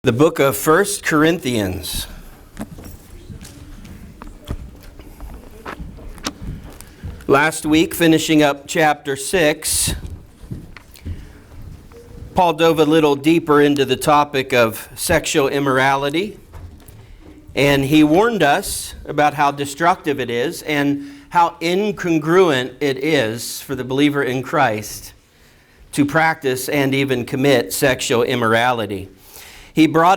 The book of 1 Corinthians. Last week, finishing up chapter 6, Paul dove a little deeper into the topic of sexual immorality, and he warned us about how destructive it is and how incongruent it is for the believer in Christ to practice and even commit sexual immorality. He brought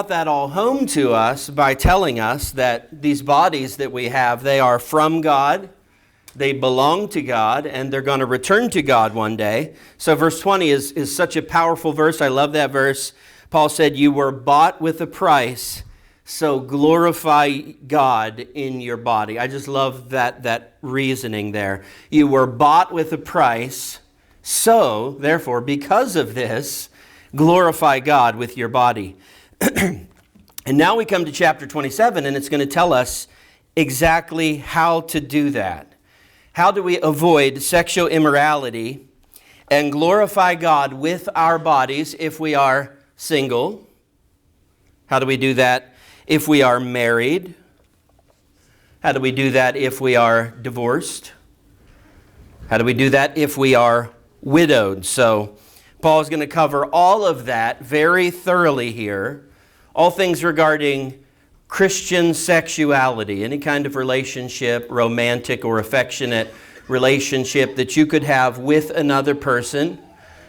that all home to us by telling us that these bodies that we have, they are from God, they belong to God, and they're going to return to God one day. So verse 20 is such a powerful verse. I love that verse. Paul said, "You were bought with a price, so glorify God in your body." I just love that reasoning there. You were bought with a price, so therefore, because of this, glorify God with your body. And now we come to chapter 27, and it's going to tell us exactly how to do that. How do we avoid sexual immorality and glorify God with our bodies if we are single? How do we do that if we are married? How do we do that if we are divorced? How do we do that if we are widowed? So Paul is going to cover all of that very thoroughly here. All things regarding Christian sexuality, any kind of relationship, romantic or affectionate relationship that you could have with another person,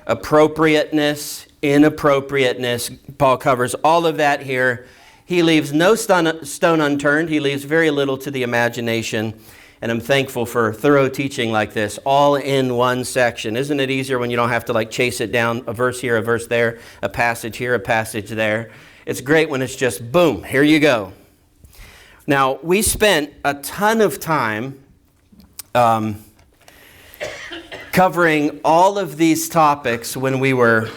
appropriateness, inappropriateness. Paul covers all of that here. He leaves no stone unturned. He leaves very little to the imagination. And I'm thankful for thorough teaching like this, all in one section. Isn't it easier when you don't have to chase it down, a verse here, a verse there, a passage here, a passage there? It's great when it's just, boom, here you go. Now, we spent a ton of time covering all of these topics when we were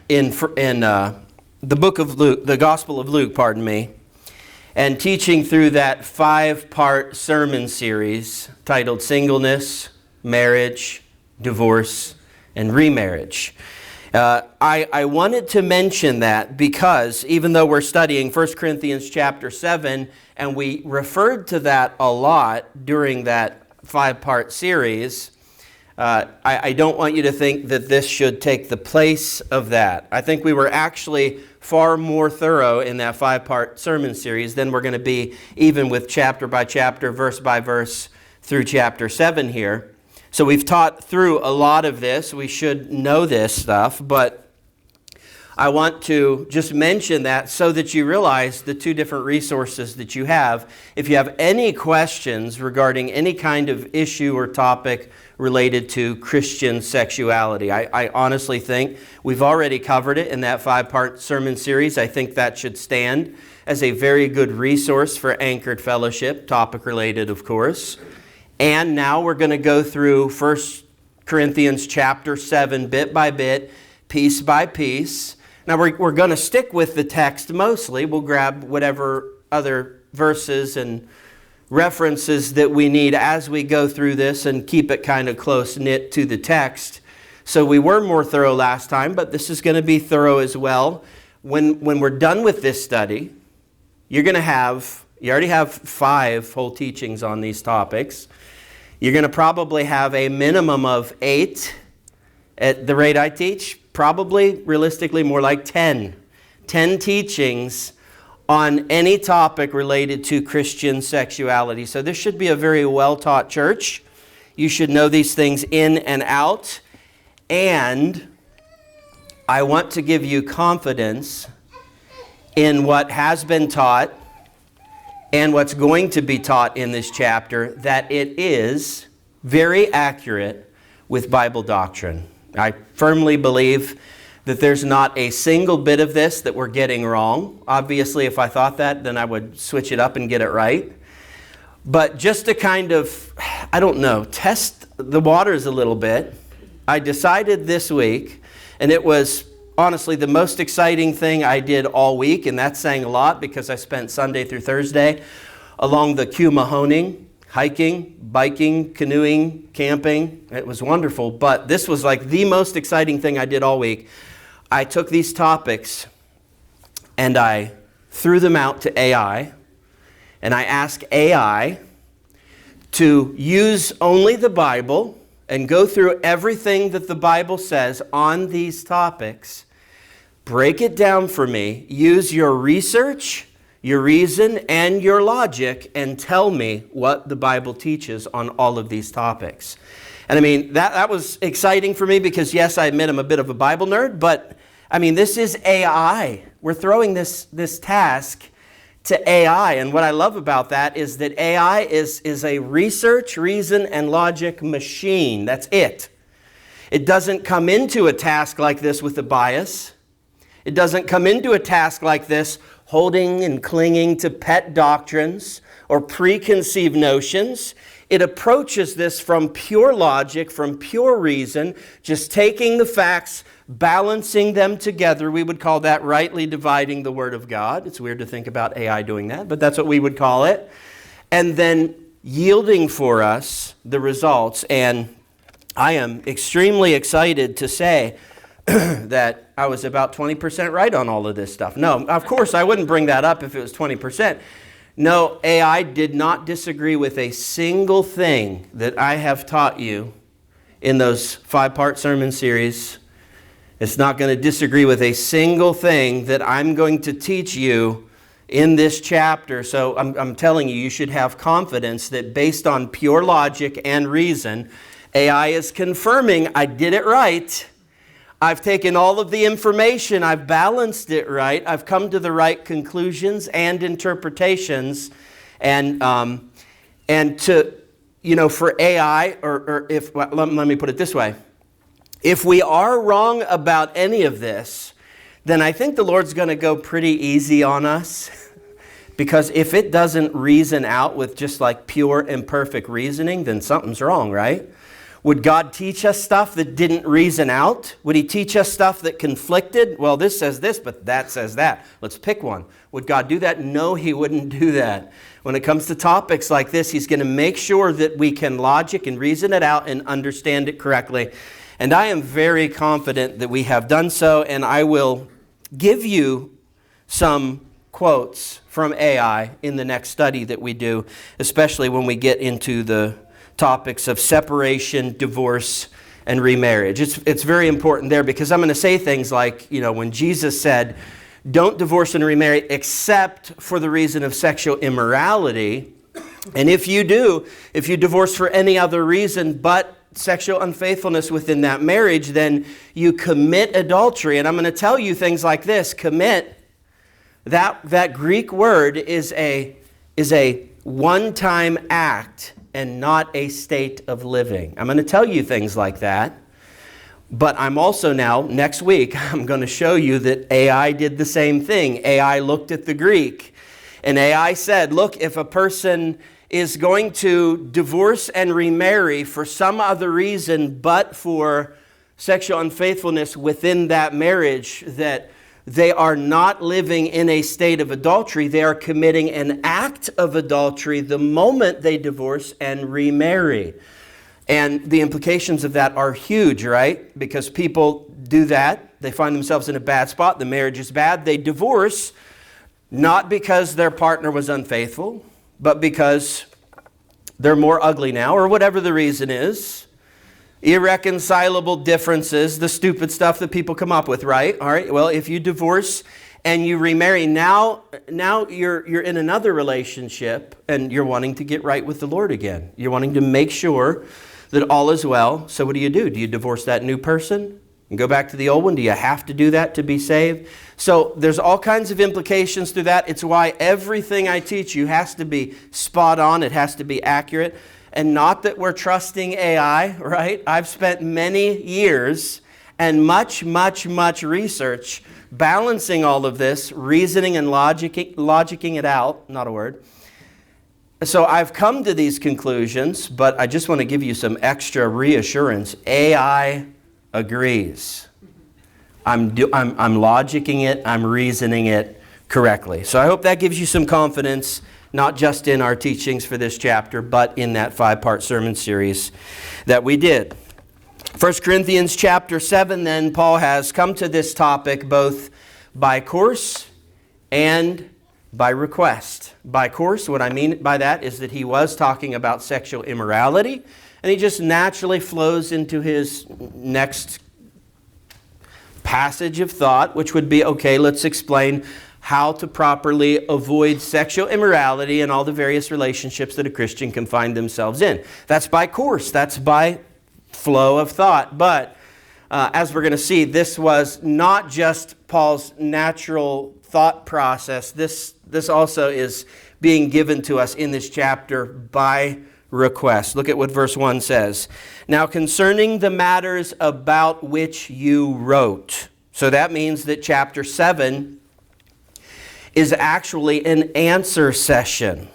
in the book of Luke, the Gospel of Luke, and teaching through that 5-part sermon series titled Singleness, Marriage, Divorce, and Remarriage. I wanted to mention that because even though we're studying 1 Corinthians chapter 7, and we referred to that a lot during that 5-part series, I don't want you to think that this should take the place of that. I think we were actually far more thorough in that 5-part sermon series than we're going to be even with chapter by chapter, verse by verse through chapter 7 here. So we've taught through a lot of this. We should know this stuff, but I want to just mention that so that you realize the two different resources that you have. If you have any questions regarding any kind of issue or topic related to Christian sexuality, I honestly think we've already covered it in that 5-part sermon series. I think that should stand as a very good resource for Anchored Fellowship, topic related, of course. And now we're going to go through 1 Corinthians chapter 7 bit by bit, piece by piece. Now, we're going to stick with the text mostly. We'll grab whatever other verses and references that we need as we go through this and keep it kind of close-knit to the text. So we were more thorough last time, but this is going to be thorough as well. When we're done with this study, you already have 5 whole teachings on these topics. You're going to probably have a minimum of 8 at the rate I teach. Probably, realistically, more like 10 teachings on any topic related to Christian sexuality. So this should be a very well-taught church. You should know these things in and out. And I want to give you confidence in what has been taught and what's going to be taught in this chapter, that it is very accurate with Bible doctrine. I firmly believe that there's not a single bit of this that we're getting wrong. Obviously, if I thought that, then I would switch it up and get it right. But just to kind of, test the waters a little bit, I decided this week, and it was honestly the most exciting thing I did all week, and that's saying a lot because I spent Sunday through Thursday along the Mahoning, hiking, biking, canoeing, camping. It was wonderful, but this was the most exciting thing I did all week. I took these topics and I threw them out to AI, and I asked AI to use only the Bible and go through everything that the Bible says on these topics, break it down for me, use your research, your reason, and your logic, and tell me what the Bible teaches on all of these topics. And I mean, that was exciting for me because, yes, I admit I'm a bit of a Bible nerd, but I mean, this is AI. We're throwing this task to AI, and what I love about that is that AI is a research, reason, and logic machine. That's it. It doesn't come into a task like this with a bias. It doesn't come into a task like this holding and clinging to pet doctrines or preconceived notions. It approaches this from pure logic, from pure reason, just taking the facts, balancing them together. We would call that rightly dividing the Word of God. It's weird to think about AI doing that, but that's what we would call it. And then yielding for us the results. And I am extremely excited to say that I was about 20% right on all of this stuff. No, of course, I wouldn't bring that up if it was 20%. No, AI did not disagree with a single thing that I have taught you in those 5-part sermon series. It's not going to disagree with a single thing that I'm going to teach you in this chapter. So I'm telling you, you should have confidence that based on pure logic and reason, AI is confirming I did it right. I've taken all of the information, I've balanced it right, I've come to the right conclusions and interpretations, and to, for AI, let me put it this way, if we are wrong about any of this, then I think the Lord's going to go pretty easy on us, because if it doesn't reason out with just like pure and perfect reasoning, then something's wrong, right? Would God teach us stuff that didn't reason out? Would He teach us stuff that conflicted? Well, this says this, but that says that. Let's pick one. Would God do that? No, He wouldn't do that. When it comes to topics like this, He's going to make sure that we can logic and reason it out and understand it correctly. And I am very confident that we have done so, and I will give you some quotes from AI in the next study that we do, especially when we get into the topics of separation, divorce, and remarriage. It's very important there because I'm going to say things like, when Jesus said, don't divorce and remarry except for the reason of sexual immorality. And if you divorce for any other reason but sexual unfaithfulness within that marriage, then you commit adultery. And I'm going to tell you things like this. Commit, that Greek word is a one-time act and not a state of living. I'm going to tell you things like that, but I'm also next week, I'm going to show you that AI did the same thing. AI looked at the Greek, and AI said, look, if a person is going to divorce and remarry for some other reason but for sexual unfaithfulness within that marriage, that they are not living in a state of adultery. They are committing an act of adultery the moment they divorce and remarry. And the implications of that are huge, right? Because people do that. They find themselves in a bad spot. The marriage is bad. They divorce, not because their partner was unfaithful, but because they're more ugly now, or whatever the reason is. Irreconcilable differences, the stupid stuff that people come up with, right? All right, well, if you divorce and you remarry, now you're in another relationship and you're wanting to get right with the Lord again. You're wanting to make sure that all is well. So what do? Do you divorce that new person and go back to the old one? Do you have to do that to be saved? So there's all kinds of implications to that. It's why everything I teach you has to be spot on. It has to be accurate. And not that we're trusting AI, right? I've spent many years and much research balancing all of this, reasoning and logicking it out, not a word. So I've come to these conclusions, but I just want to give you some extra reassurance. AI agrees. I'm logicking it, I'm reasoning it correctly. So I hope that gives you some confidence, not just in our teachings for this chapter, but in that 5-part sermon series that we did. 1 Corinthians chapter 7, then, Paul has come to this topic both by course and by request. By course, what I mean by that is that he was talking about sexual immorality, and he just naturally flows into his next passage of thought, which would be, okay, let's explain how to properly avoid sexual immorality and all the various relationships that a Christian can find themselves in. That's by course. That's by flow of thought. But as we're going to see, this was not just Paul's natural thought process. This also is being given to us in this chapter by request. Look at what verse 1 says. Now concerning the matters about which you wrote. So that means that chapter 7 is actually an answer session.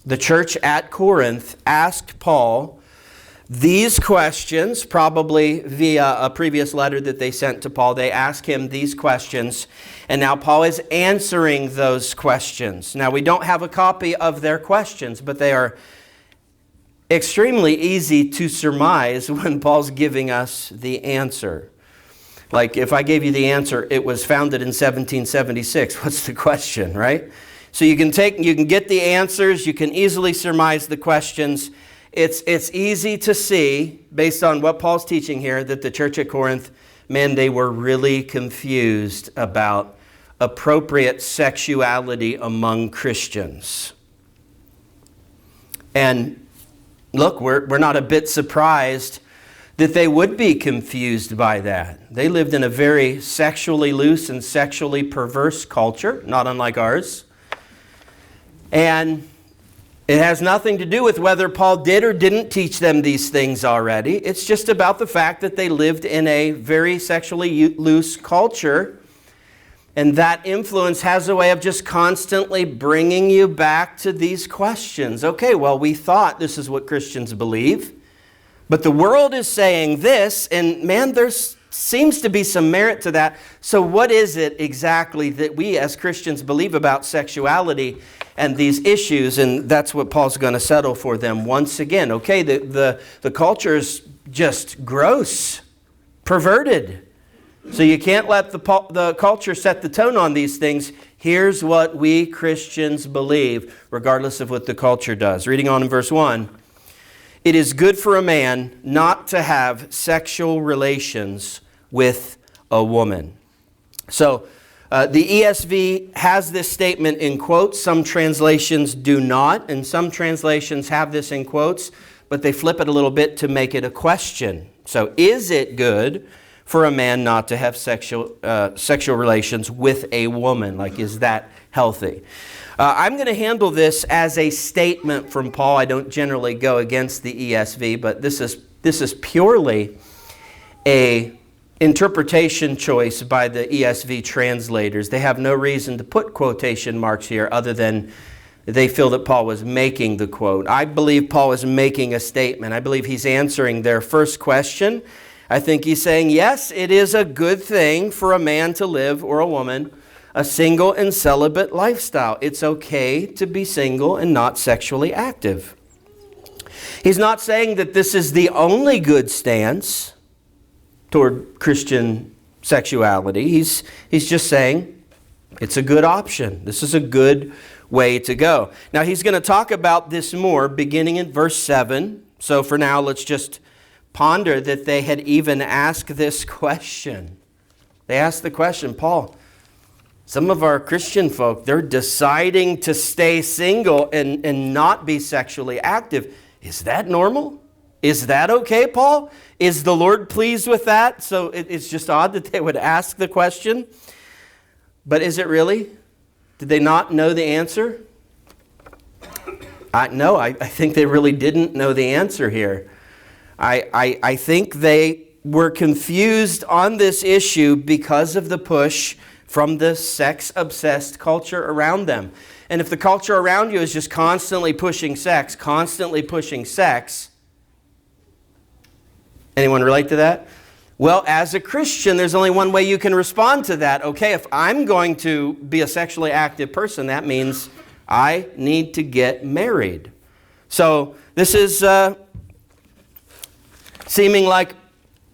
The church at Corinth asked Paul these questions, probably via a previous letter that they sent to Paul. They asked him these questions, and now Paul is answering those questions. Now, we don't have a copy of their questions, but they are extremely easy to surmise when Paul's giving us the answer. Like if I gave you the answer, it was founded in 1776. What's the question, right? So you can get the answers. You can easily surmise the questions. It's easy to see, based on what Paul's teaching here, that the church at Corinth, man, they were really confused about appropriate sexuality among Christians. And look, we're not a bit surprised that they would be confused by that. They lived in a very sexually loose and sexually perverse culture, not unlike ours. And it has nothing to do with whether Paul did or didn't teach them these things already. It's just about the fact that they lived in a very sexually loose culture. And that influence has a way of just constantly bringing you back to these questions. Okay, well, we thought this is what Christians believe. But the world is saying this, and man, there seems to be some merit to that. So what is it exactly that we as Christians believe about sexuality and these issues? And that's what Paul's going to settle for them once again. Okay, the culture is just gross, perverted. So you can't let the culture set the tone on these things. Here's what we Christians believe, regardless of what the culture does. Reading on in verse 1. It is good for a man not to have sexual relations with a woman. So the ESV has this statement in quotes. Some translations do not, and some translations have this in quotes, but they flip it a little bit to make it a question. So is it good for a man not to have sexual relations with a woman? Like, is that healthy? I'm going to handle this as a statement from Paul. I don't generally go against the ESV, but this is purely a interpretation choice by the ESV translators. They have no reason to put quotation marks here other than they feel that Paul was making the quote. I believe Paul is making a statement. I believe he's answering their first question. I think he's saying, yes, it is a good thing for a man to live, or a woman, a single and celibate lifestyle. It's okay to be single and not sexually active. He's not saying that this is the only good stance toward Christian sexuality. He's just saying it's a good option. This is a good way to go. Now he's going to talk about this more beginning in verse 7. So for now, let's just ponder that they had even asked this question. They asked the question, Paul, some of our Christian folk, they're deciding to stay single and not be sexually active. Is that normal? Is that okay, Paul? Is the Lord pleased with that? So it's just odd that they would ask the question. But is it really? Did they not know the answer? No, I think they really didn't know the answer here. I think they were confused on this issue because of the push from the sex-obsessed culture around them. And if the culture around you is just constantly pushing sex, anyone relate to that? Well, as a Christian, there's only one way you can respond to that. Okay, if I'm going to be a sexually active person, that means I need to get married. So this is seeming like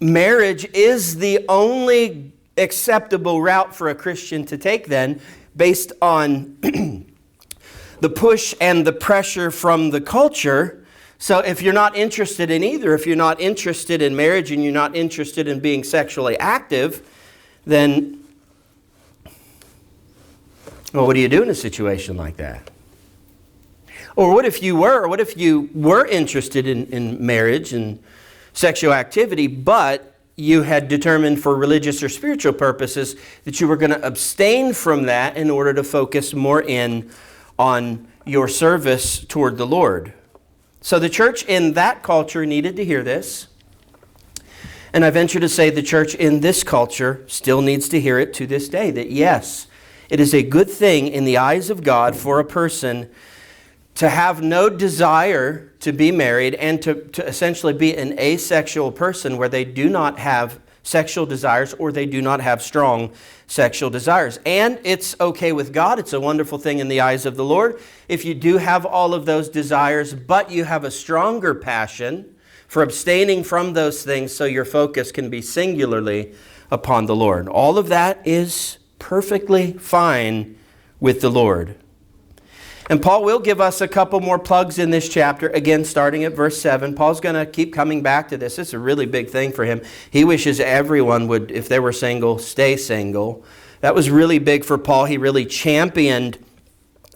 marriage is the only acceptable route for a Christian to take then. based on the push and the pressure from the culture. So if you're not interested in either, if you're not interested in marriage and you're not interested in being sexually active, then, well, what do you do in a situation like that? Or what if you were interested in marriage and sexual activity, but you had determined for religious or spiritual purposes that you were going to abstain from that in order to focus more in on your service toward the Lord. So the church in that culture needed to hear this. And I venture to say the church in this culture still needs to hear it to this day, that yes, it is a good thing in the eyes of God for a person to have no desire to be married and to essentially be an asexual person where they do not have sexual desires or they do not have strong sexual desires. And it's okay with God. It's a wonderful thing in the eyes of the Lord if you do have all of those desires, but you have a stronger passion for abstaining from those things so your focus can be singularly upon the Lord. All of that is perfectly fine with the Lord. And Paul will give us a couple more plugs in this chapter, again, starting at verse 7. Paul's going to keep coming back to this. It's a really big thing for him. He wishes everyone would, if they were single, stay single. That was really big for Paul. He really championed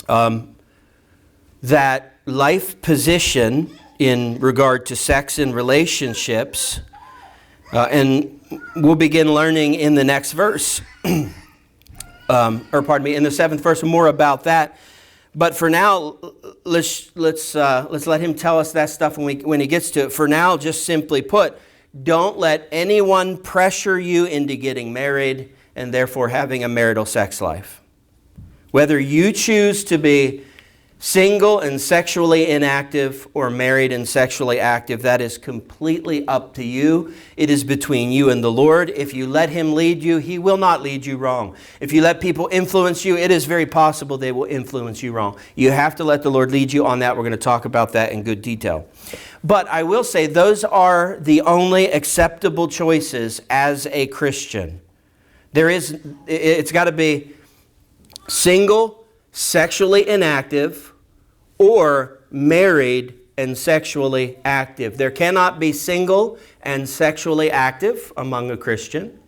that life position in regard to sex and relationships. And we'll begin learning in the next verse, in the seventh verse, more about that. But for now, let's let him tell us that stuff when he gets to it. For now, just simply put, don't let anyone pressure you into getting married and therefore having a marital sex life. Whether you choose to be single and sexually inactive or married and sexually active, that is completely up to you. It is between you and the Lord. If you let Him lead you, He will not lead you wrong. If you let people influence you, it is very possible they will influence you wrong. You have to let the Lord lead you on that. We're going to talk about that in good detail. But I will say those are the only acceptable choices as a Christian. It's got to be single, sexually inactive, or married and sexually active. There cannot be single and sexually active among a Christian.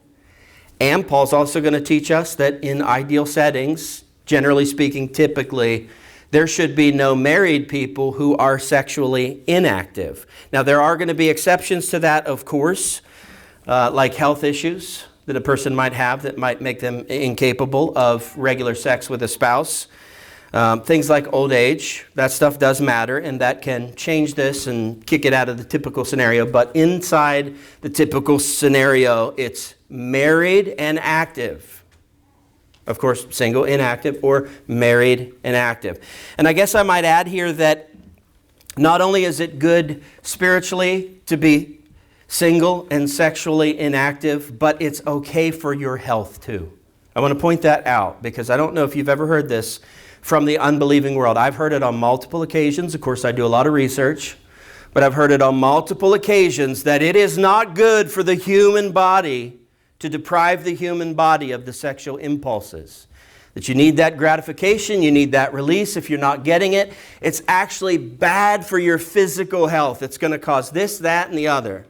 And Paul's also going to teach us that in ideal settings, generally speaking, typically, there should be no married people who are sexually inactive. Now, there are going to be exceptions to that, of course, like health issues that a person might have that might make them incapable of regular sex with a spouse. Things like old age, that stuff does matter, and that can change this and kick it out of the typical scenario. But inside the typical scenario, it's married and active. Of course, single, inactive, or married and active. And I guess I might add here that not only is it good spiritually to be single and sexually inactive, but it's okay for your health too. I want to point that out because I don't know if you've ever heard this from the unbelieving world. I've heard it on multiple occasions. Of course, I do a lot of research, but I've heard it on multiple occasions that it is not good for the human body to deprive the human body of the sexual impulses. That you need that gratification, you need that release. If you're not getting it, it's actually bad for your physical health. It's going to cause this, that, and the other.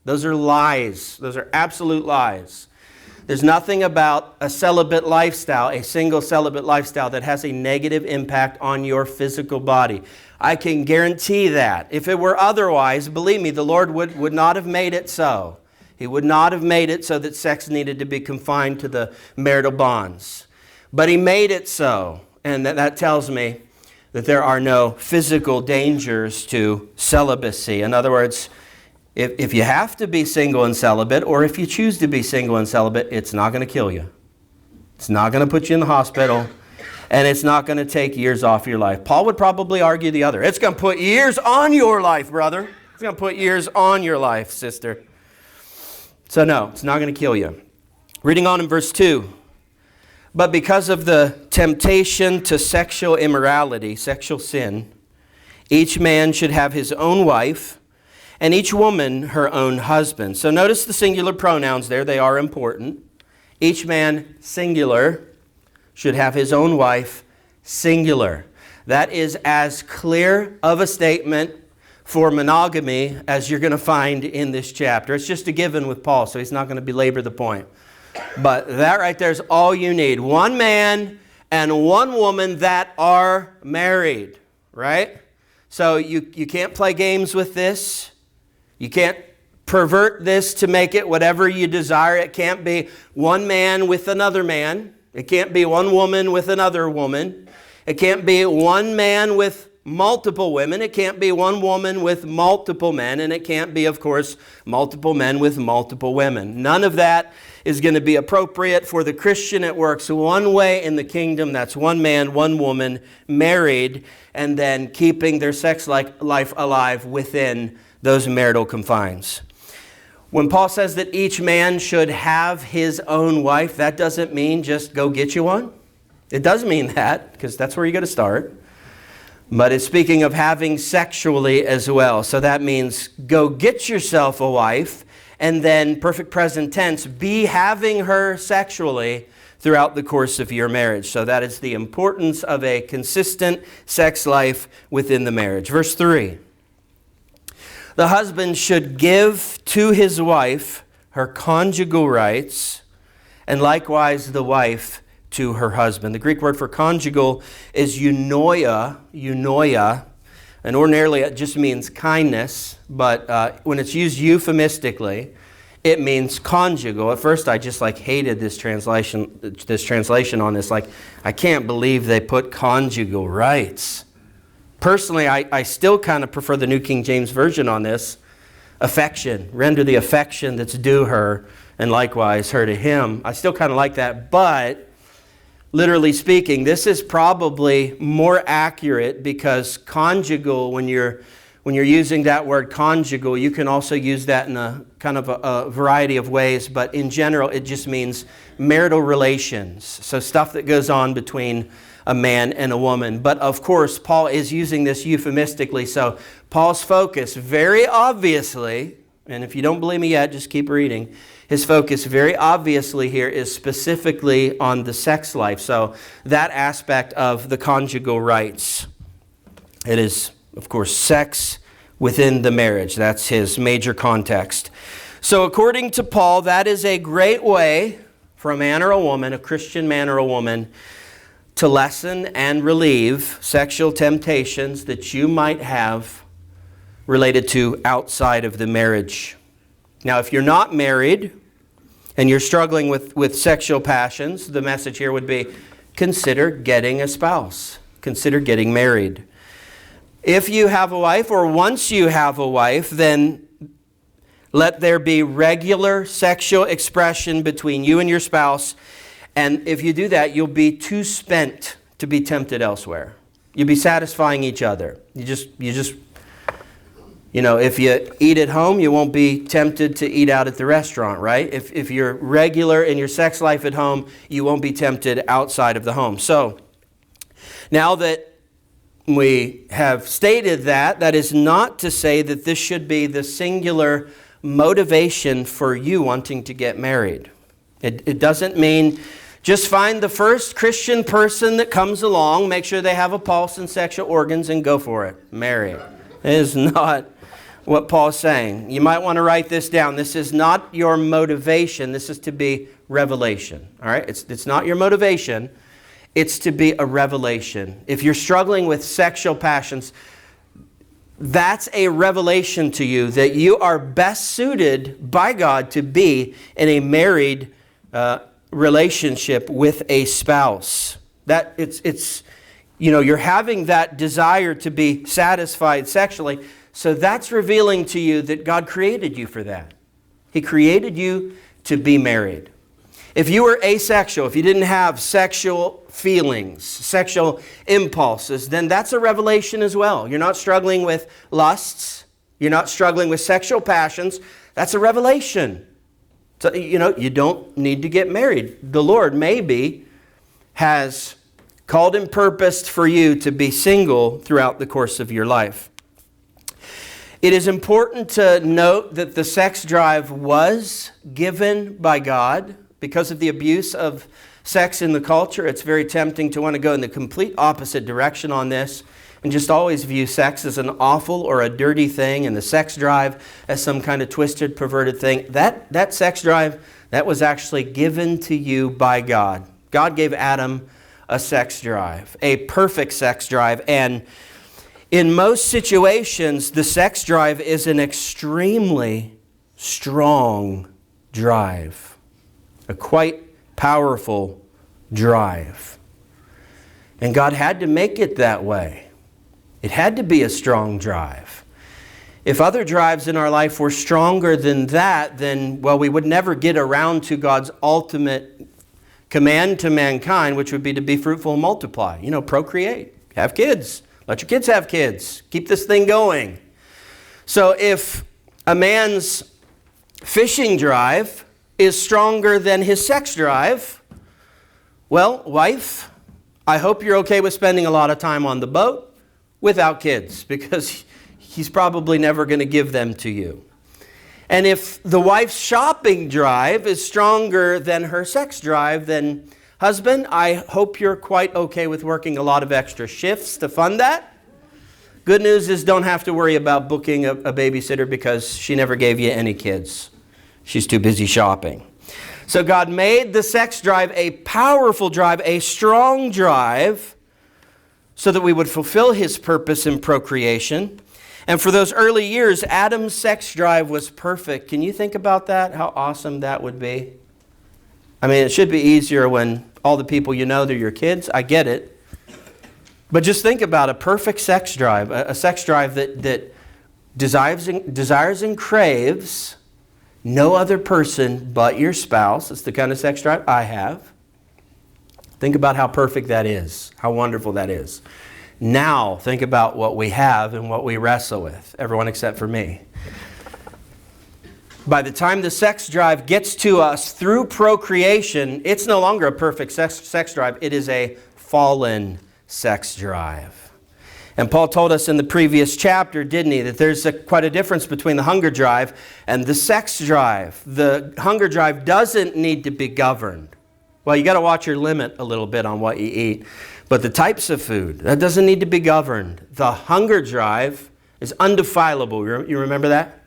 Those are lies. Those are absolute lies. There's nothing about a celibate lifestyle, a single celibate lifestyle, that has a negative impact on your physical body. I can guarantee that. If it were otherwise, believe me, the Lord would not have made it so. He would not have made it so that sex needed to be confined to the marital bonds. But He made it so. And that tells me that there are no physical dangers to celibacy. In other words, if you have to be single and celibate, or if you choose to be single and celibate, it's not going to kill you. It's not going to put you in the hospital, and it's not going to take years off your life. Paul would probably argue the other. It's going to put years on your life, brother. It's going to put years on your life, sister. So no, it's not going to kill you. Reading on in verse 2. But because of the temptation to sexual immorality, sexual sin, each man should have his own wife, and each woman her own husband. So notice the singular pronouns there. They are important. Each man, singular, should have his own wife, singular. That is as clear of a statement for monogamy as you're going to find in this chapter. It's just a given with Paul, so he's not going to belabor the point. But that right there is all you need. One man and one woman that are married, right? So you can't play games with this. You can't pervert this to make it whatever you desire. It can't be one man with another man. It can't be one woman with another woman. It can't be one man with multiple women. It can't be one woman with multiple men. And it can't be, of course, multiple men with multiple women. None of that is going to be appropriate for the Christian. It works one way in the kingdom. That's one man, one woman, married, and then keeping their sex life alive within those marital confines. When Paul says that each man should have his own wife, that doesn't mean just go get you one. It does mean that, because that's where you got to start. But it's speaking of having sexually as well. So that means go get yourself a wife, and then, perfect present tense, be having her sexually throughout the course of your marriage. So that is the importance of a consistent sex life within the marriage. Verse 3. The husband should give to his wife her conjugal rights, and likewise the wife to her husband. The Greek word for conjugal is eunoia, and ordinarily it just means kindness, but when it's used euphemistically, it means conjugal. At first I just hated this translation on this. I can't believe they put conjugal rights. Personally, I still kind of prefer the New King James Version on this. Affection. Render the affection that's due her, and likewise her to him. I still kind of like that, but literally speaking, this is probably more accurate, because conjugal, when you're using that word conjugal, you can also use that in a kind of a variety of ways, but in general, it just means marital relations. So stuff that goes on between a man and a woman. But of course, Paul is using this euphemistically. So Paul's focus very obviously, and if you don't believe me yet, just keep reading. His focus very obviously here is specifically on the sex life. So that aspect of the conjugal rights. It is, of course, sex within the marriage. That's his major context. So according to Paul, that is a great way for a man or a woman, a Christian man or a woman, to lessen and relieve sexual temptations that you might have related to outside of the marriage. Now, if you're not married and you're struggling with sexual passions, the message here would be, consider getting a spouse. Consider getting married. If you have a wife, or once you have a wife, then let there be regular sexual expression between you and your spouse. And if you do that, you'll be too spent to be tempted elsewhere. You'll be satisfying each other. If you eat at home, you won't be tempted to eat out at the restaurant, right? If you're regular in your sex life at home, you won't be tempted outside of the home. So, now that we have stated that, that is not to say that this should be the singular motivation for you wanting to get married. It doesn't mean just find the first Christian person that comes along, make sure they have a pulse and sexual organs, and go for it. Marry. It is not what Paul's saying. You might want to write this down. This is not your motivation. This is to be revelation. All right? It's not your motivation. It's to be a revelation. If you're struggling with sexual passions, that's a revelation to you that you are best suited by God to be in a married relationship with a spouse. That it's you're having that desire to be satisfied sexually. So that's revealing to you that God created you for that. He created you to be married. If you were asexual, if you didn't have sexual feelings, sexual impulses, then that's a revelation as well. You're not struggling with lusts. You're not struggling with sexual passions. That's a revelation. So, you don't need to get married. The Lord maybe has called and purposed for you to be single throughout the course of your life. It is important to note that the sex drive was given by God because of the abuse of sex in the culture, it's very tempting to want to go in the complete opposite direction on this and just always view sex as an awful or a dirty thing and the sex drive as some kind of twisted, perverted thing. That sex drive, that was actually given to you by God. God gave Adam a sex drive, a perfect sex drive, and in most situations, the sex drive is an extremely strong drive, a quite powerful drive. And God had to make it that way. It had to be a strong drive. If other drives in our life were stronger than that, then, well, we would never get around to God's ultimate command to mankind, which would be to be fruitful and multiply. Procreate, have kids. Let your kids have kids. Keep this thing going. So if a man's fishing drive is stronger than his sex drive, well, wife, I hope you're okay with spending a lot of time on the boat without kids, because he's probably never going to give them to you. And if the wife's shopping drive is stronger than her sex drive, then husband, I hope you're quite okay with working a lot of extra shifts to fund that. Good news is don't have to worry about booking a babysitter because she never gave you any kids. She's too busy shopping. So God made the sex drive a powerful drive, a strong drive, so that we would fulfill His purpose in procreation. And for those early years, Adam's sex drive was perfect. Can you think about that? How awesome that would be? I mean, it should be easier when all the people you know, they're your kids. I get it. But just think about a perfect sex drive, a sex drive that desires and craves no other person but your spouse. It's the kind of sex drive I have. Think about how perfect that is, how wonderful that is. Now, think about what we have and what we wrestle with, everyone except for me. By the time the sex drive gets to us through procreation, it's no longer a perfect sex drive. It is a fallen sex drive. And Paul told us in the previous chapter, didn't he, that there's quite a difference between the hunger drive and the sex drive. The hunger drive doesn't need to be governed. Well, you got to watch your limit a little bit on what you eat. But the types of food, that doesn't need to be governed. The hunger drive is undefilable. You remember that?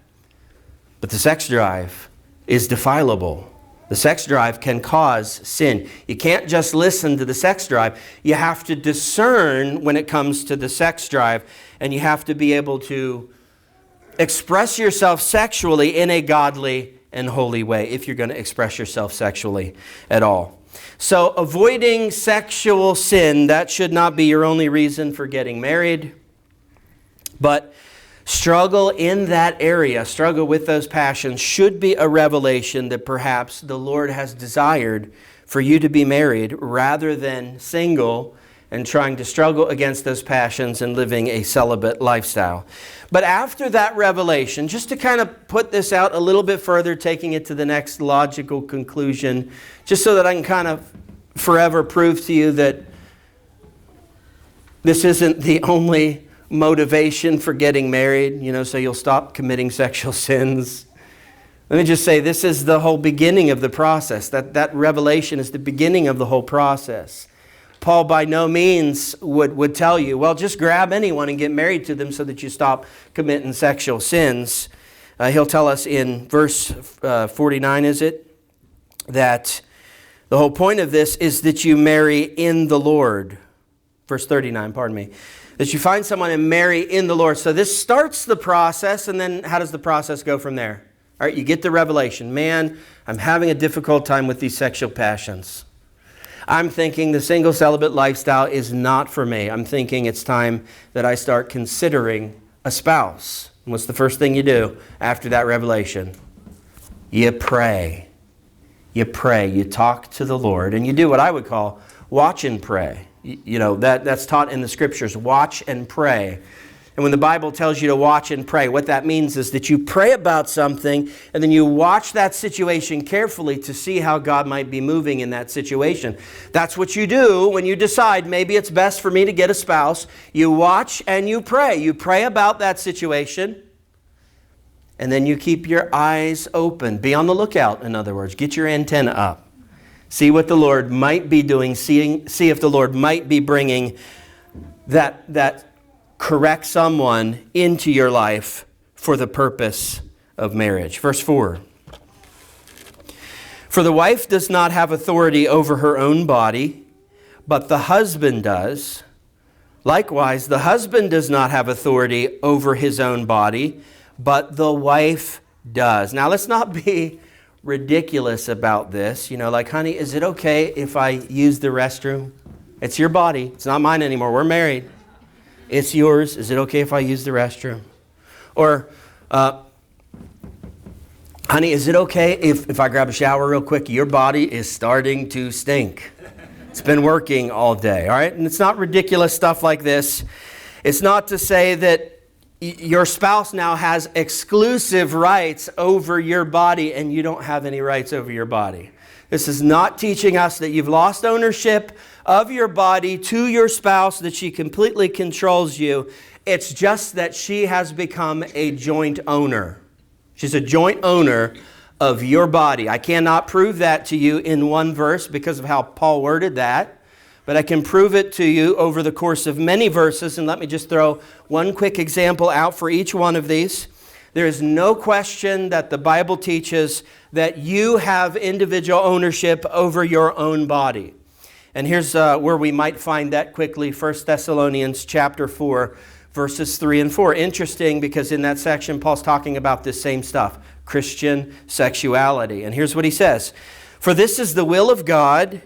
But the sex drive is defilable. The sex drive can cause sin. You can't just listen to the sex drive. You have to discern when it comes to the sex drive, and you have to be able to express yourself sexually in a godly and holy way, if you're going to express yourself sexually at all. So avoiding sexual sin, that should not be your only reason for getting married. But struggle in that area, struggle with those passions, should be a revelation that perhaps the Lord has desired for you to be married rather than single and trying to struggle against those passions and living a celibate lifestyle. But after that revelation, just to kind of put this out a little bit further, taking it to the next logical conclusion, just so that I can kind of forever prove to you that this isn't the only motivation for getting married, so you'll stop committing sexual sins. Let me just say, this is the whole beginning of the process. That revelation is the beginning of the whole process. Paul by no means would tell you, well, just grab anyone and get married to them so that you stop committing sexual sins. He'll tell us in verse 49, is it? That the whole point of this is that you marry in the Lord. Verse 39, pardon me. That you find someone and marry in the Lord. So this starts the process, and then how does the process go from there? All right, you get the revelation. Man, I'm having a difficult time with these sexual passions. I'm thinking the single celibate lifestyle is not for me. I'm thinking it's time that I start considering a spouse. And what's the first thing you do after that revelation? You pray. You pray. You talk to the Lord. And you do what I would call watch and pray. That's taught in the Scriptures. Watch and pray. And when the Bible tells you to watch and pray, what that means is that you pray about something and then you watch that situation carefully to see how God might be moving in that situation. That's what you do when you decide maybe it's best for me to get a spouse. You watch and you pray. You pray about that situation, and then you keep your eyes open. Be on the lookout, in other words. Get your antenna up. See what the Lord might be doing. See if the Lord might be bringing that correct someone into your life for the purpose of marriage. Verse 4. For the wife does not have authority over her own body, but the husband does. Likewise, the husband does not have authority over his own body, but the wife does. Now, let's not be ridiculous about this. Like, honey, is it okay if I use the restroom? It's your body. It's not mine anymore. We're married. It's yours. Is it okay if I use the restroom? Or, honey, is it okay if I grab a shower real quick? Your body is starting to stink. It's been working all day, all right? And it's not ridiculous stuff like this. It's not to say that your spouse now has exclusive rights over your body and you don't have any rights over your body. This is not teaching us that you've lost ownership of your body to your spouse, that she completely controls you. It's just that she has become a joint owner. She's a joint owner of your body. I cannot prove that to you in one verse because of how Paul worded that, but I can prove it to you over the course of many verses, and let me just throw one quick example out for each one of these. There is no question that the Bible teaches that you have individual ownership over your own body. And here's where we might find that quickly, 1 Thessalonians chapter 4, verses 3 and 4. Interesting, because in that section, Paul's talking about this same stuff, Christian sexuality. And here's what he says. For this is the will of God,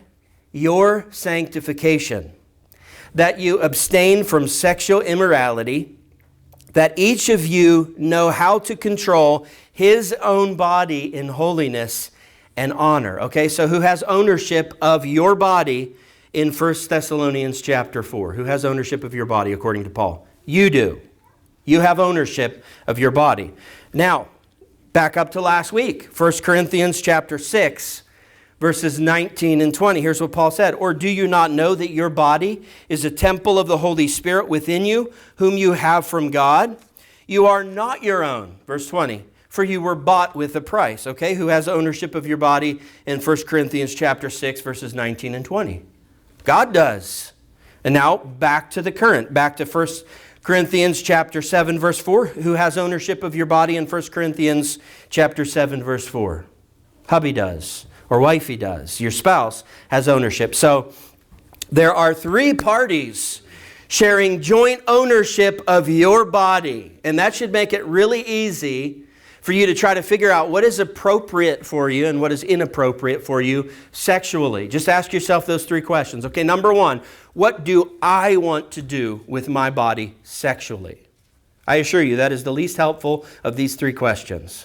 your sanctification, that you abstain from sexual immorality, that each of you know how to control his own body in holiness and honor. Okay, so who has ownership of your body in 1 Thessalonians chapter 4? Who has ownership of your body according to Paul? You do. You have ownership of your body. Now, back up to last week, 1 Corinthians chapter 6, verses 19 and 20. Here's what Paul said. Or do you not know that your body is a temple of the Holy Spirit within you, whom you have from God? You are not your own. Verse 20. For you were bought with a price. Okay, who has ownership of your body in 1 Corinthians chapter 6, verses 19 and 20? God does. And now back to the current, back to 1 Corinthians chapter 7, verse 4. Who has ownership of your body in 1 Corinthians chapter 7, verse 4? Hubby does, or wifey does. Your spouse has ownership. So there are three parties sharing joint ownership of your body. And that should make it really easy for you to try to figure out what is appropriate for you and what is inappropriate for you sexually. Just ask yourself those three questions. Okay, number one, what do I want to do with my body sexually? I assure you that is the least helpful of these three questions,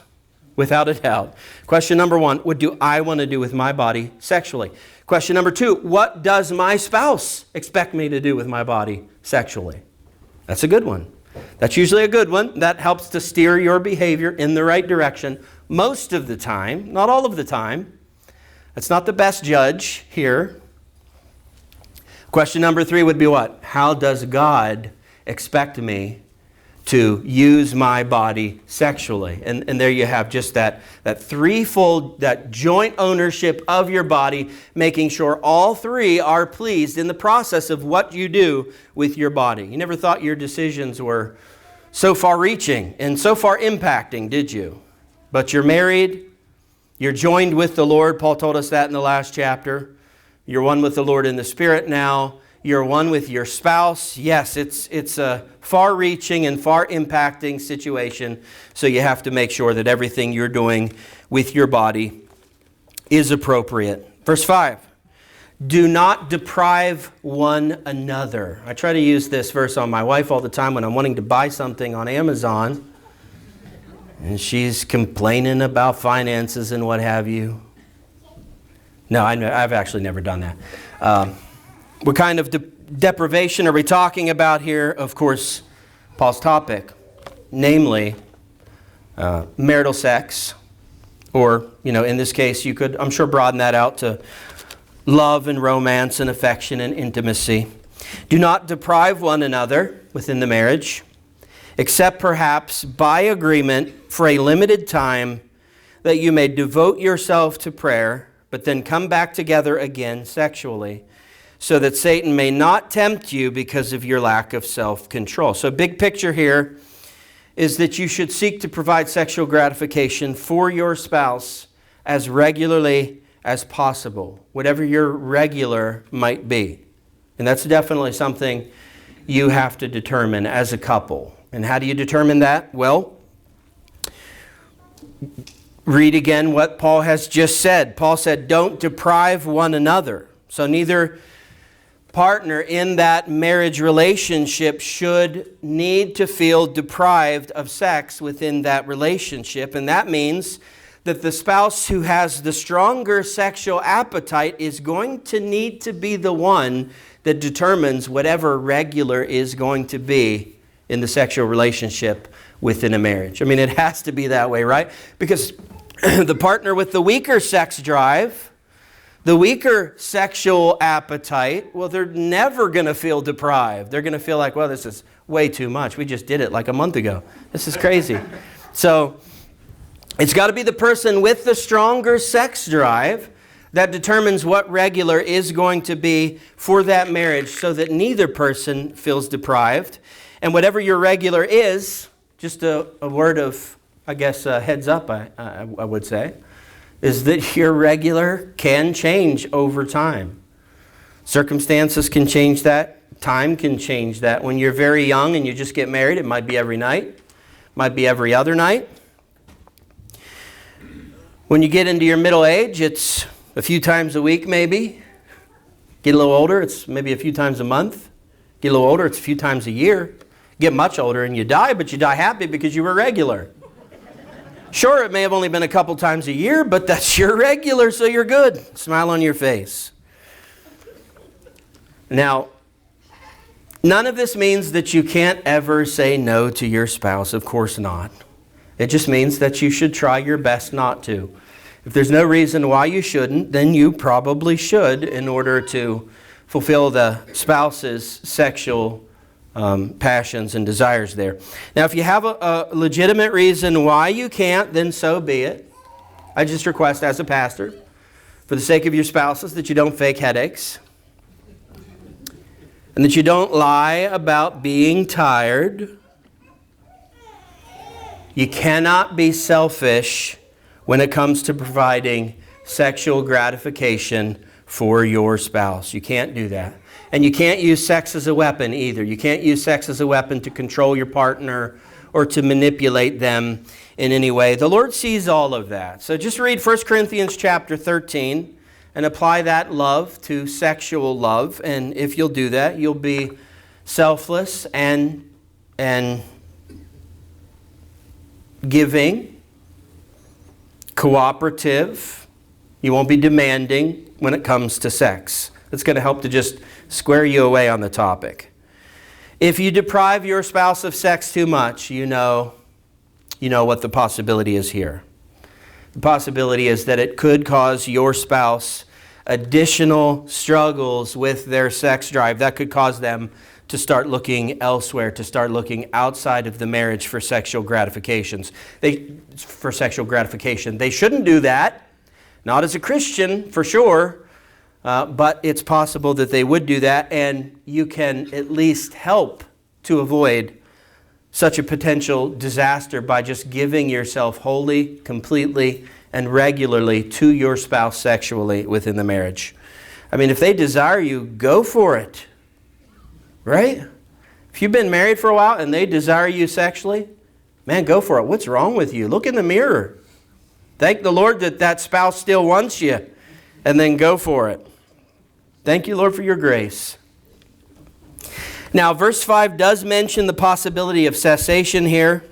without a doubt. Question number one, what do I want to do with my body sexually? Question number two, what does my spouse expect me to do with my body sexually? That's a good one. That's usually a good one. That helps to steer your behavior in the right direction most of the time, not all of the time. That's not the best judge here. Question number three would be what? How does God expect me to use my body sexually? And there you have just that threefold, that joint ownership of your body, making sure all three are pleased in the process of what you do with your body. You never thought your decisions were so far-reaching and so far impacting, did you? But you're married, you're joined with the Lord. Paul told us that in the last chapter. You're one with the Lord in the Spirit now. You're one with your spouse. Yes, it's a far-reaching and far-impacting situation, so you have to make sure that everything you're doing with your body is appropriate. Verse 5, do not deprive one another. I try to use this verse on my wife all the time when I'm wanting to buy something on Amazon, and she's complaining about finances and what have you. No, I've actually never done that. What kind of deprivation are we talking about here? Of course, Paul's topic, namely marital sex, or, in this case, you could, I'm sure, broaden that out to love and romance and affection and intimacy. Do not deprive one another within the marriage, except perhaps by agreement for a limited time, that you may devote yourself to prayer, but then come back together again sexually, so that Satan may not tempt you because of your lack of self-control. So big picture here is that you should seek to provide sexual gratification for your spouse as regularly as possible, whatever your regular might be. And that's definitely something you have to determine as a couple. And how do you determine that? Well, read again what Paul has just said. Paul said, don't deprive one another. So neither partner in that marriage relationship should need to feel deprived of sex within that relationship. And that means that the spouse who has the stronger sexual appetite is going to need to be the one that determines whatever regular is going to be in the sexual relationship within a marriage. I mean, it has to be that way, right? Because the partner with the weaker sex drive, the weaker sexual appetite, well, they're never going to feel deprived. They're going to feel like, well, this is way too much. We just did it like a month ago. This is crazy. So it's got to be the person with the stronger sex drive that determines what regular is going to be for that marriage, so that neither person feels deprived. And whatever your regular is, just a word of, I guess, heads up, I would say, is that your regular can change over time. Circumstances can change that. Time can change that. When you're very young and you just get married, it might be every night. Might be every other night. When you get into your middle age, it's a few times a week maybe. Get a little older, it's maybe a few times a month. Get a little older, it's a few times a year. Get much older and you die, but you die happy because you were regular. Sure, it may have only been a couple times a year, but that's your regular, so you're good. Smile on your face. Now, none of this means that you can't ever say no to your spouse. Of course not. It just means that you should try your best not to. If there's no reason why you shouldn't, then you probably should in order to fulfill the spouse's sexual passions and desires there. Now, if you have a legitimate reason why you can't, then so be it. I just request as a pastor, for the sake of your spouses, that you don't fake headaches and that you don't lie about being tired. You cannot be selfish when it comes to providing sexual gratification for your spouse. You can't do that. And you can't use sex as a weapon either. You can't use sex as a weapon to control your partner or to manipulate them in any way. The Lord sees all of that. So just read 1 Corinthians chapter 13 and apply that love to sexual love. And if you'll do that, you'll be selfless and giving, cooperative. You won't be demanding when it comes to sex. It's going to help to just square you away on the topic. If you deprive your spouse of sex too much, you know what the possibility is here. The possibility is that it could cause your spouse additional struggles with their sex drive. That could cause them to start looking elsewhere, to start looking outside of the marriage for sexual gratifications. They shouldn't do that. Not as a Christian, for sure. But it's possible that they would do that, and you can at least help to avoid such a potential disaster by just giving yourself wholly, completely, and regularly to your spouse sexually within the marriage. I mean, if they desire you, go for it. Right? If you've been married for a while and they desire you sexually, man, go for it. What's wrong with you? Look in the mirror. Thank the Lord that that spouse still wants you, and then go for it. Thank you, Lord, for your grace. Now, verse 5 does mention the possibility of cessation here.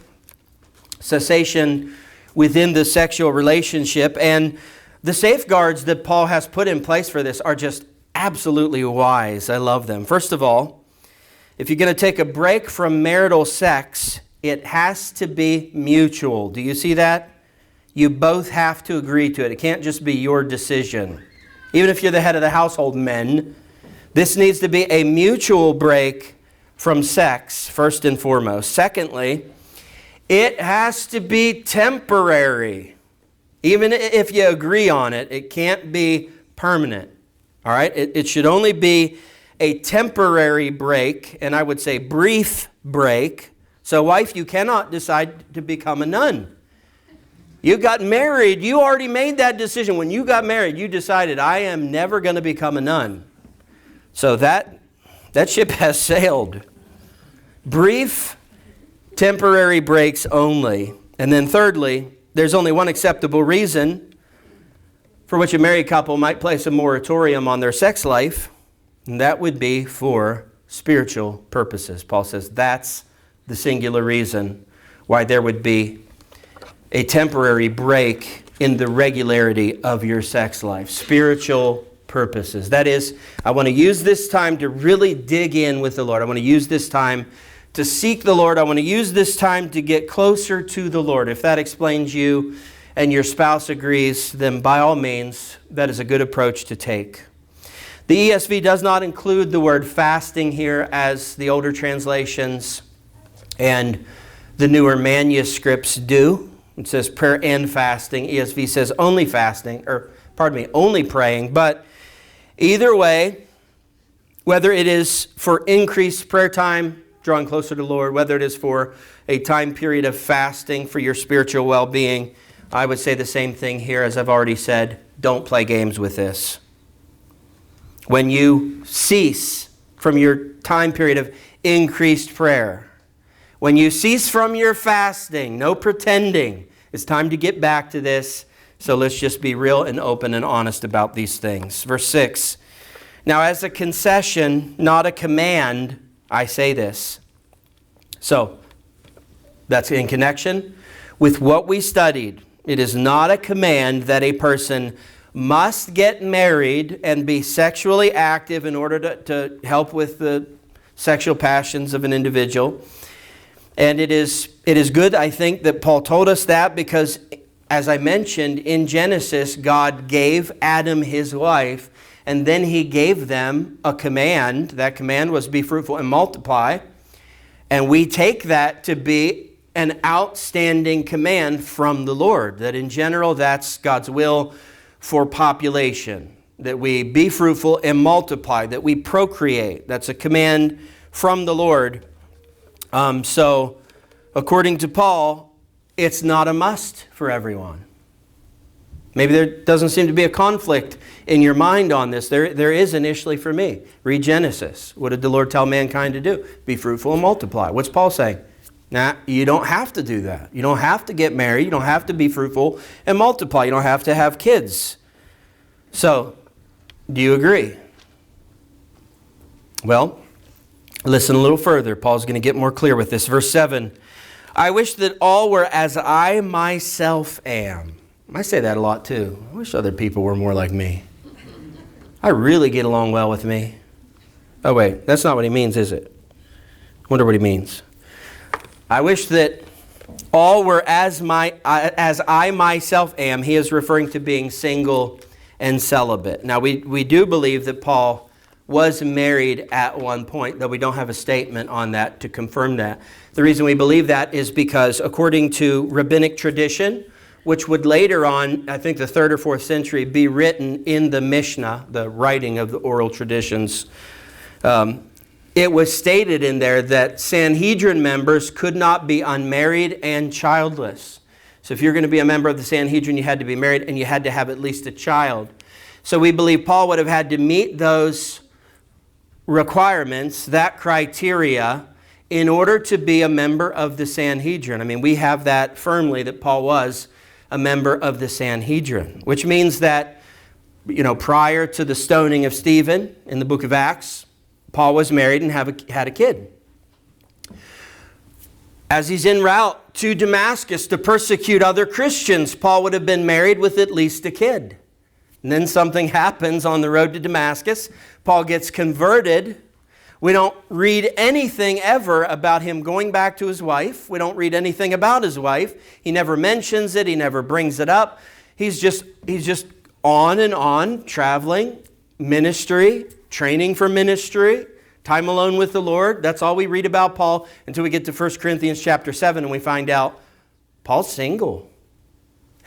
Cessation within the sexual relationship. And the safeguards that Paul has put in place for this are just absolutely wise. I love them. First of all, if you're going to take a break from marital sex, it has to be mutual. Do you see that? You both have to agree to it. It can't just be your decision. Even if you're the head of the household, men, this needs to be a mutual break from sex, first and foremost. Secondly, it has to be temporary. Even if you agree on it, it can't be permanent. All right? It should only be a temporary break, and I would say brief break. So wife, you cannot decide to become a nun. You got married, you already made that decision. When you got married, you decided, I am never going to become a nun. So that ship has sailed. Brief, temporary breaks only. And then thirdly, there's only one acceptable reason for which a married couple might place a moratorium on their sex life, and that would be for spiritual purposes. Paul says that's the singular reason why there would be a temporary break in the regularity of your sex life. Spiritual purposes. That is, I want to use this time to really dig in with the Lord. I want to use this time to seek the Lord. I want to use this time to get closer to the Lord. If that explains you and your spouse agrees, then by all means, that is a good approach to take. The ESV does not include the word fasting here as the older translations and the newer manuscripts do. It says prayer and fasting. ESV says only fasting, only praying. But either way, whether it is for increased prayer time, drawing closer to the Lord, whether it is for a time period of fasting for your spiritual well-being, I would say the same thing here as I've already said. Don't play games with this. When you cease from your time period of increased prayer, when you cease from your fasting, no pretending, it's time to get back to this. So let's just be real and open and honest about these things. Verse 6, now as a concession, not a command, I say this. So that's in connection with what we studied. It is not a command that a person must get married and be sexually active in order to help with the sexual passions of an individual. And it is good, I think, that Paul told us that because, as I mentioned, in Genesis, God gave Adam his wife, and then he gave them a command. That command was be fruitful and multiply. And we take that to be an outstanding command from the Lord, that in general, that's God's will for population, that we be fruitful and multiply, that we procreate. That's a command from the Lord. So, according to Paul, it's not a must for everyone. Maybe there doesn't seem to be a conflict in your mind on this. There is initially for me. Read Genesis. What did the Lord tell mankind to do? Be fruitful and multiply. What's Paul saying? Nah, you don't have to do that. You don't have to get married. You don't have to be fruitful and multiply. You don't have to have kids. So, do you agree? Well, listen a little further. Paul's going to get more clear with this. Verse 7, I wish that all were as I myself am. I say that a lot too. I wish other people were more like me. I really get along well with me. Oh wait, that's not what he means, is it? I wonder what he means. I wish that all were as I myself am. He is referring to being single and celibate. Now we do believe that Paul was married at one point, though we don't have a statement on that to confirm that. The reason we believe that is because according to rabbinic tradition, which would later on, I think the 3rd or 4th century, be written in the Mishnah, the writing of the oral traditions, it was stated in there that Sanhedrin members could not be unmarried and childless. So if you're going to be a member of the Sanhedrin, you had to be married and you had to have at least a child. So we believe Paul would have had to meet those requirements, that criteria, in order to be a member of the Sanhedrin. I mean, we have that firmly that Paul was a member of the Sanhedrin, which means that, prior to the stoning of Stephen in the book of Acts, Paul was married and had a kid. As he's en route to Damascus to persecute other Christians, Paul would have been married with at least a kid. And then something happens on the road to Damascus. Paul gets converted. We don't read anything ever about him going back to his wife. We don't read anything about his wife. He never mentions it. He never brings it up. He's just on and on, traveling, ministry, training for ministry, time alone with the Lord. That's all we read about Paul until we get to 1 Corinthians chapter 7 and we find out Paul's single.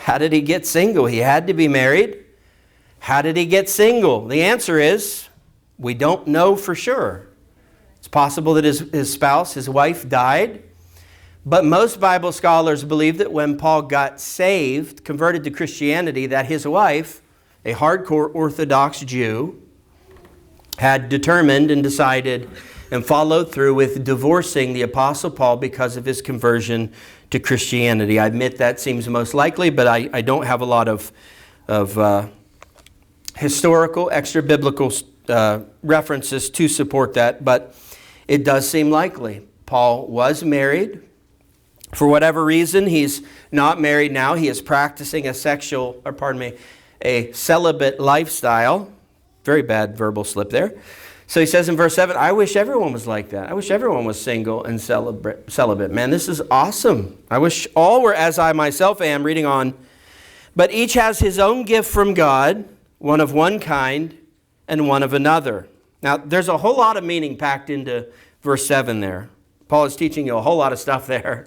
How did he get single? He had to be married. How did he get single? The answer is, we don't know for sure. It's possible that his spouse, his wife, died. But most Bible scholars believe that when Paul got saved, converted to Christianity, that his wife, a hardcore Orthodox Jew, had determined and decided and followed through with divorcing the Apostle Paul because of his conversion to Christianity. I admit that seems most likely, but I don't have a lot of historical, extra-biblical references to support that, but it does seem likely. Paul was married. For whatever reason, he's not married now. He is practicing a celibate lifestyle. Very bad verbal slip there. So he says in verse 7, I wish everyone was like that. I wish everyone was single and celibate. Man, this is awesome. I wish all were as I myself am, reading on. But each has his own gift from God, one of one kind and one of another. Now, there's a whole lot of meaning packed into verse 7 there. Paul is teaching you a whole lot of stuff there.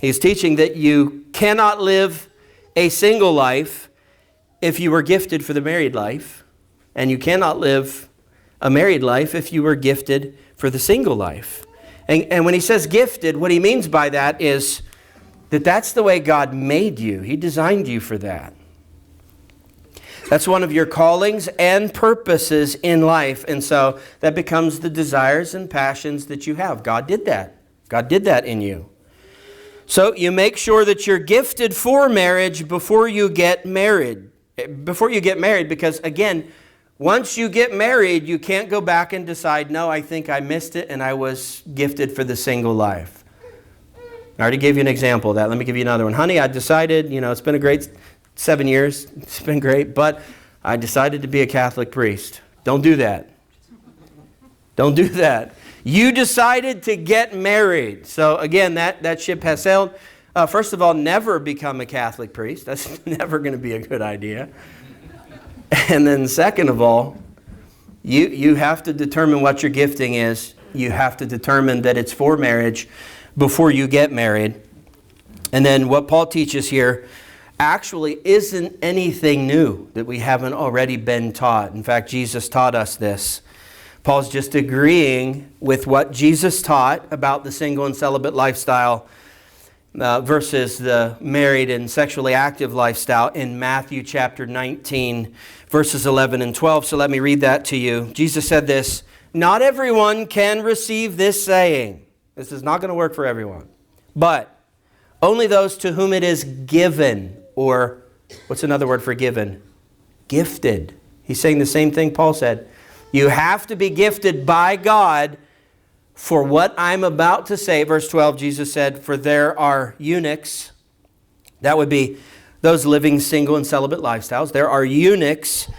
He's teaching that you cannot live a single life if you were gifted for the married life, and you cannot live a married life if you were gifted for the single life. And when he says gifted, what he means by that is that that's the way God made you. He designed you for that. That's one of your callings and purposes in life. And so that becomes the desires and passions that you have. God did that. God did that in you. So you make sure that you're gifted for marriage before you get married. Because again, once you get married, you can't go back and decide, no, I think I missed it and I was gifted for the single life. I already gave you an example of that. Let me give you another one. Honey, I decided, it's been a great 7 years. It's been great, but I decided to be a Catholic priest. Don't do that. Don't do that. You decided to get married. So again, that ship has sailed. First of all, never become a Catholic priest. That's never going to be a good idea. And then second of all, you have to determine what your gifting is. You have to determine that it's for marriage before you get married. And then what Paul teaches here actually isn't anything new that we haven't already been taught. In fact, Jesus taught us this. Paul's just agreeing with what Jesus taught about the single and celibate lifestyle versus the married and sexually active lifestyle in Matthew chapter 19, verses 11 and 12. So let me read that to you. Jesus said this, not everyone can receive this saying. This is not going to work for everyone. But only those to whom it is given, or what's another word for given? Gifted. He's saying the same thing Paul said. You have to be gifted by God for what I'm about to say. Verse 12, Jesus said, for there are eunuchs, that would be those living single and celibate lifestyles. There are eunuchs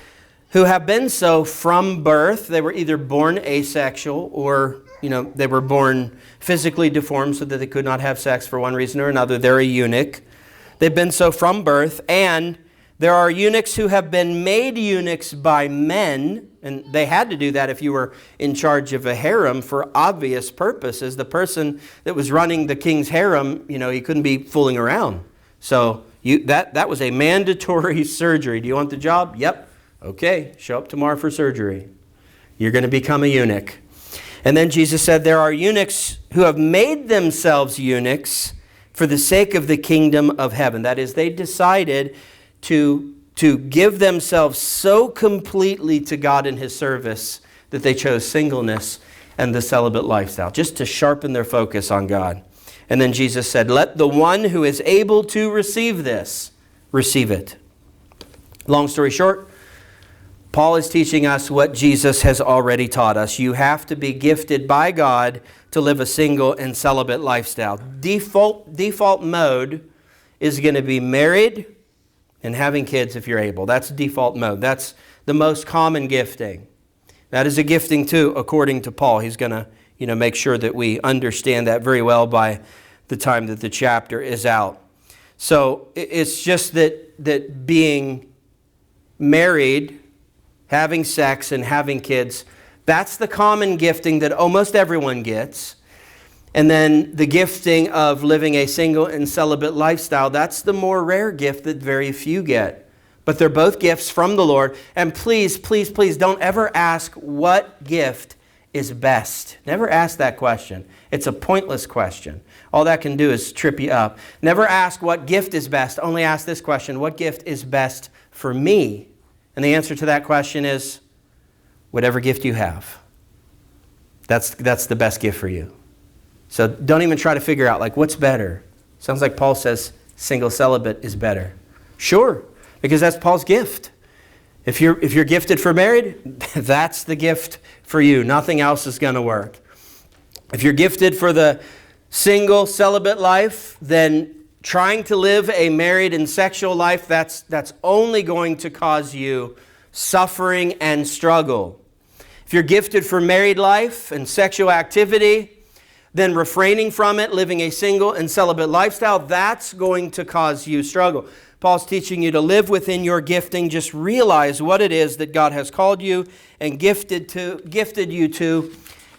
who have been so from birth. They were either born asexual or, they were born physically deformed so that they could not have sex for one reason or another. They're a eunuch. They've been so from birth. And there are eunuchs who have been made eunuchs by men, and they had to do that if you were in charge of a harem for obvious purposes. The person that was running the king's harem, he couldn't be fooling around. So that was a mandatory surgery. Do you want the job? Yep. Okay, show up tomorrow for surgery. You're going to become a eunuch. And then Jesus said there are eunuchs who have made themselves eunuchs for the sake of the kingdom of heaven. That is, they decided to give themselves so completely to God in His service that they chose singleness and the celibate lifestyle, just to sharpen their focus on God. And then Jesus said, let the one who is able to receive this, receive it. Long story short, Paul is teaching us what Jesus has already taught us. You have to be gifted by God to live a single and celibate lifestyle. Default mode is going to be married and having kids if you're able. That's default mode. That's the most common gifting. That is a gifting too, according to Paul. He's going to, make sure that we understand that very well by the time that the chapter is out. So it's just that being married, having sex, and having kids, that's the common gifting that almost everyone gets. And then the gifting of living a single and celibate lifestyle, that's the more rare gift that very few get. But they're both gifts from the Lord. And please, please, please don't ever ask what gift is best. Never ask that question. It's a pointless question. All that can do is trip you up. Never ask what gift is best. Only ask this question: what gift is best for me? And the answer to that question is whatever gift you have. That's the best gift for you. So don't even try to figure out, like, what's better. Sounds like Paul says single celibate is better. Sure, because that's Paul's gift. If you're gifted for married, that's the gift for you. Nothing else is going to work. If you're gifted for the single celibate life, then trying to live a married and sexual life, that's only going to cause you suffering and struggle. If you're gifted for married life and sexual activity, then refraining from it, living a single and celibate lifestyle, that's going to cause you struggle. Paul's teaching you to live within your gifting. Just realize what it is that God has called you and gifted you to,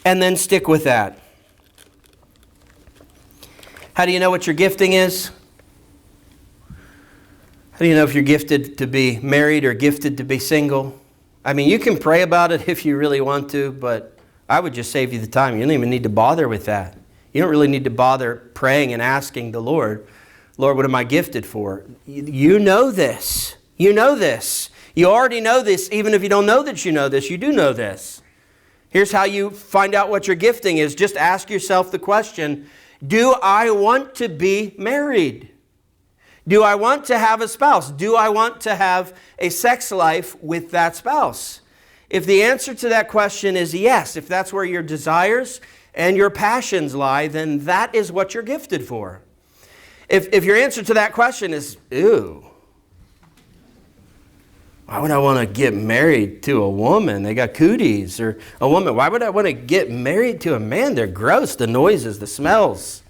and then stick with that. How do you know what your gifting is? How do you know if you're gifted to be married or gifted to be single? I mean, you can pray about it if you really want to, but I would just save you the time. You don't even need to bother with that. You don't really need to bother praying and asking the Lord, Lord, what am I gifted for? You know this. You know this. You already know this. Even if you don't know that you know this, you do know this. Here's how you find out what your gifting is. Just ask yourself the question, do I want to be married? Do I want to have a spouse? Do I want to have a sex life with that spouse? If the answer to that question is yes, if that's where your desires and your passions lie, then that is what you're gifted for. If your answer to that question is, ew, why would I want to get married to a woman? They got cooties. Or a woman, why would I want to get married to a man? They're gross, the noises, the smells.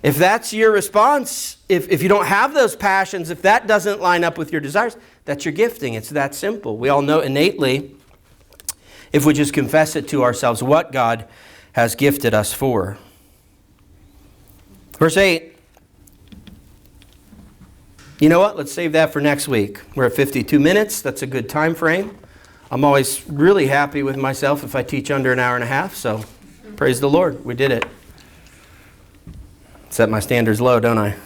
If that's your response, if you don't have those passions, if that doesn't line up with your desires, that's your gifting. It's that simple. We all know innately, if we just confess it to ourselves, what God has gifted us for. Verse 8. You know what? Let's save that for next week. We're at 52 minutes. That's a good time frame. I'm always really happy with myself if I teach under an hour and a half. So praise the Lord. We did it. Set my standards low, don't I?